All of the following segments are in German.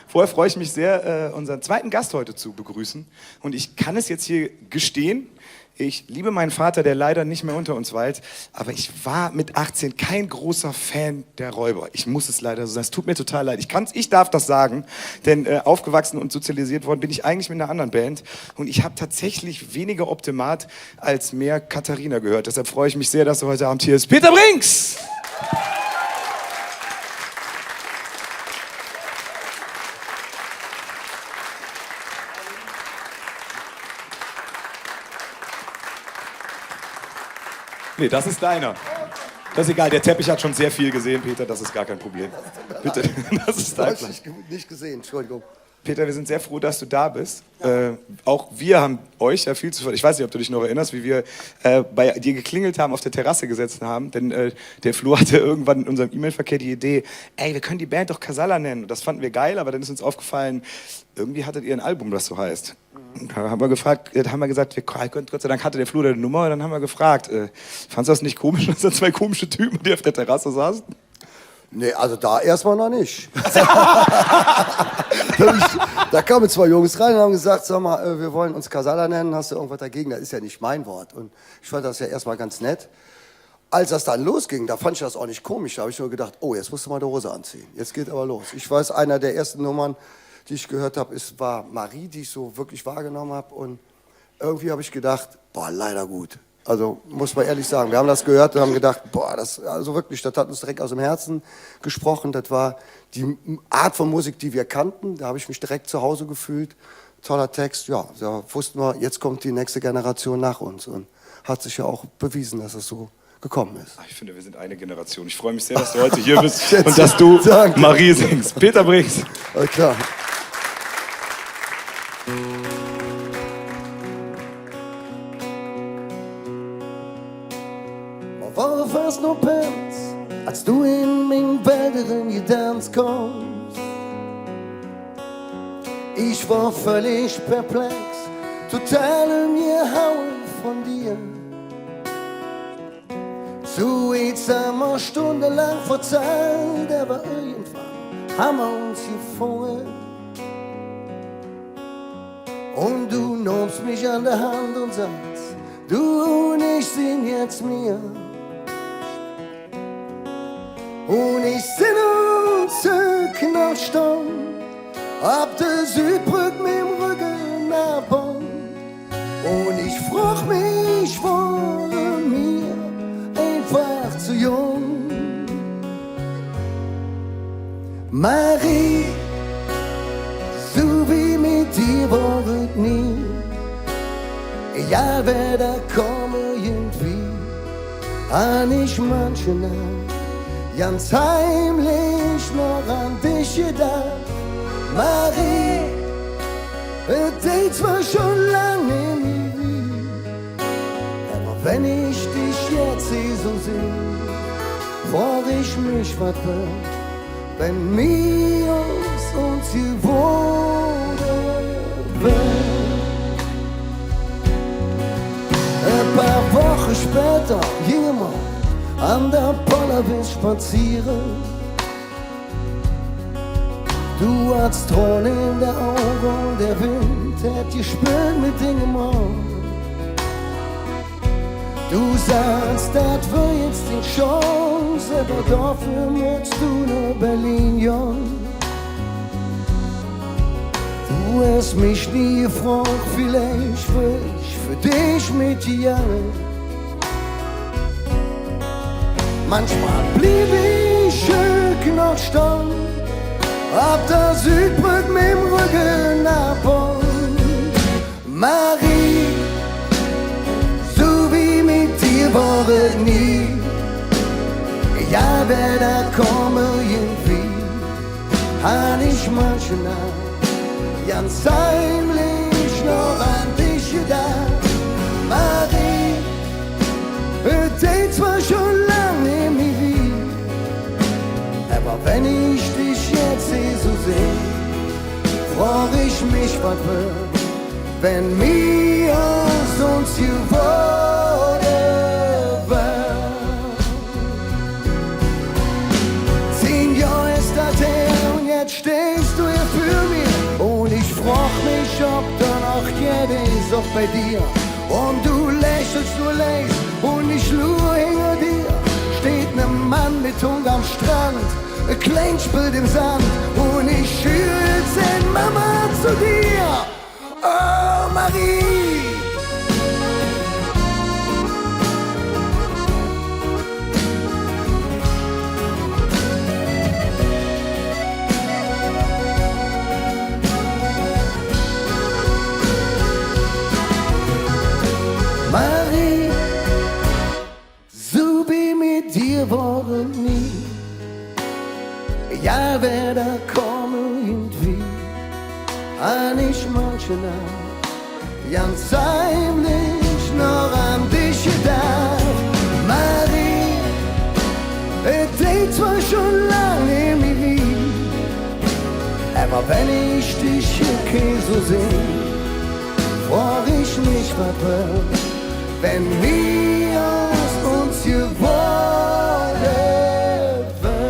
Vorher freue ich mich sehr, unseren zweiten Gast heute zu begrüßen. Und ich kann es jetzt hier gestehen, ich liebe meinen Vater, der leider nicht mehr unter uns weilt, aber ich war mit 18 kein großer Fan der Räuber. Ich muss es leider so sagen, es tut mir total leid. Ich darf das sagen, denn aufgewachsen und sozialisiert worden bin ich eigentlich mit einer anderen Band. Und ich habe tatsächlich weniger Optimat als mehr Katharina gehört. Deshalb freue ich mich sehr, dass er heute Abend hier ist. Peter Brinks! Nee, das ist deiner. Das ist egal, der Teppich hat schon sehr viel gesehen, Peter, das ist gar kein Problem. Bitte, das ist dein Platz. Nicht gesehen, Entschuldigung. Peter, wir sind sehr froh, dass du da bist. Auch wir haben euch ja viel zu Ich weiß nicht, ob du dich noch erinnerst, wie wir bei dir geklingelt haben, auf der Terrasse gesetzt haben. Denn der Flo hatte irgendwann in unserem E-Mail-Verkehr die Idee, ey, wir können die Band doch Casalla nennen. Und das fanden wir geil, aber dann ist uns aufgefallen, irgendwie hattet ihr ein Album, das so heißt. Da haben wir gesagt, Gott sei Dank hatte der Flo deine Nummer. Und dann haben wir gefragt, fandst du das nicht komisch, dass da zwei komische Typen, die auf der Terrasse saßen? Nee, also da erstmal noch nicht. Da kamen zwei Jungs rein und haben gesagt, sag mal, wir wollen uns Casalla nennen, hast du irgendwas dagegen? Das ist ja nicht mein Wort. Und ich fand das ja erstmal ganz nett. Als das dann losging, da fand ich das auch nicht komisch. Da habe ich nur gedacht, oh, jetzt musst du mal die Hose anziehen. Jetzt geht aber los. Ich weiß, einer der ersten Nummern, die ich gehört habe, war Marie, die ich so wirklich wahrgenommen habe. Und irgendwie habe ich gedacht, boah, leider gut. Also muss man ehrlich sagen, wir haben das gehört und haben gedacht, boah, das hat uns direkt aus dem Herzen gesprochen. Das war die Art von Musik, die wir kannten. Da habe ich mich direkt zu Hause gefühlt. Toller Text, ja, da wussten wir, jetzt kommt die nächste Generation nach uns. Und hat sich ja auch bewiesen, dass es so gekommen ist. Ich finde, wir sind eine Generation. Ich freue mich sehr, dass du heute hier bist und dass du Marie singst. Peter Brinks. Ja, klar. War fast nur Pants, als du in mein Wäldern getanzt kommst. Ich war völlig perplex, total mir hauen von dir. Zu jetzt haben wir stundenlang verzeiht, aber irgendwann haben wir uns gefunden. Und du nimmst mich an der Hand und sagst, du und ich sind jetzt mir. Und ich sind uns zurückgenommen, ab der Südbrücke mit dem Rücken nach Bonn. Und ich frag mich, warum mir einfach zu jung. Marie, so wie mit dir war es nie. Egal wer da komme irgendwie, an ich manche Nacht. Ganz heimlich noch an dich gedacht, Marie, es zwar schon lange nie, aber wenn ich dich jetzt sehe so seh, frag ich mich, was wird, wenn wir uns gewohnt werden. Ein paar Wochen später, jemand an der Pollerwies spazieren. Du hattest Tränen in der Augen und der Wind hat gespielt mit Dingen im Auge. Du sagst, das war jetzt die Chance, aber dafür musst du nach Berlin, Jung. Du hast mich nie gefragt, vielleicht will ich für dich mit dir. Manchmal blieb ich schön noch stehen, ab der Südbrücke mit dem Rücken nach Bonn. Marie, so wie mit dir war es nie. Ja, wer da komme irgendwie, han ich manche Nacht ganz heimlich noch an dich gedacht. Marie, es zwar schon lange nie wie, aber wenn ich dich jetzt sehe so seh, frag ich mich, was wird, wenn wir uns geworden wären. 10 Jahre ist das her und jetzt stehst du bei dir. Und du lächelst nur leicht und ich nur hinter dir. Steht ne Mann mit Hunger am Strand, ein Kleinspiel im Sand und ich schüre sein Mama zu dir. Oh Marie! Marie, so wie mit dir waren nie. Ja, wer da kommen irgendwie, an ich manche Nacht, ganz heimlich noch an dich gedacht. Marie, es geht zwar schon lange mir wie, aber wenn ich dich hier so seh, frag ich mich, was wird, wenn wir aus uns geworden wird.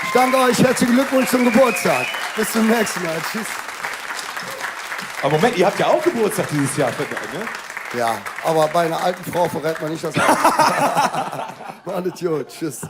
Ich danke euch, herzlichen Glückwunsch zum Geburtstag. Bis zum nächsten Mal. Tschüss. Aber Moment, ihr habt ja auch Geburtstag dieses Jahr, ne? Ja, aber bei einer alten Frau verrät man nicht das Alter. Macht es gut. Tschüss.